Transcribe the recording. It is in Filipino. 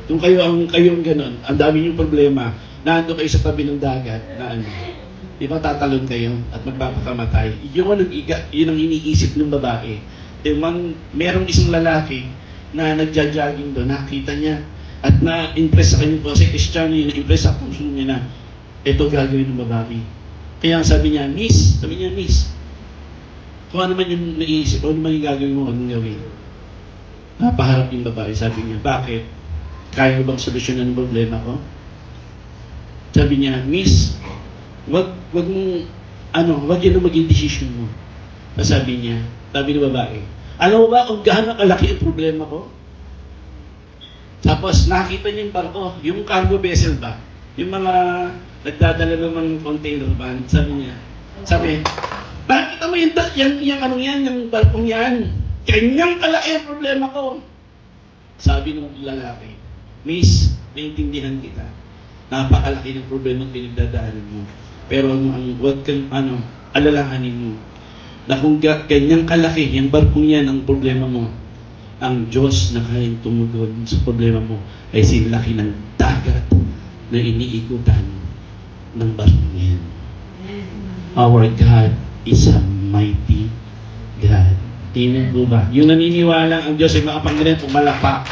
Kung kayong ganun, ang dami yung problema, nando kayo sa tabi ng dagat, na ano, di ba tatalon kayo at magpapakamatay? Yun ang iniisip ng babae. Merong isang lalaki na nagja-jogging doon, nakita niya, at na-impress sa kanyang kasi Kristiyano yun, na-impress sa puso niya na ito gagawin ng babae. Kaya sabi niya, Miss, kung ano man yung naiisip, ano man yung gagawin mo, anong gawin? Napaharap yung babae, sabi niya, bakit? Kaya mo bang solusyonan ang problema ko? Sabi niya, Miss, wag yun ang maging decision mo. Sabi niya, sabi ng babae, alam mo ba kung gaano kalaki ang problema ko? Tapos nakita niya yung barko, yung cargo vessel ba? Yung mga nagdadala ng mga container van, sabi, nakita mo yung barkong yan? Kanyang kalaki ang problema ko. Sabi ng lalaki, Miss, naiintindihan kita. Napakalaki ng problema ang pinagdadaanan mo. Pero huwag kang alalahanin mo na kung kanyang kalaki, yung barkong yan ang problema mo, ang Diyos na kayang tumugon sa problema mo ay sinlaki ng dagat na iniikutan ng barkong yan. Our God is a mighty God. Tingnan mo ba? Yung naniniwala ang Diyos ay makapangyarihan, pumalakpak.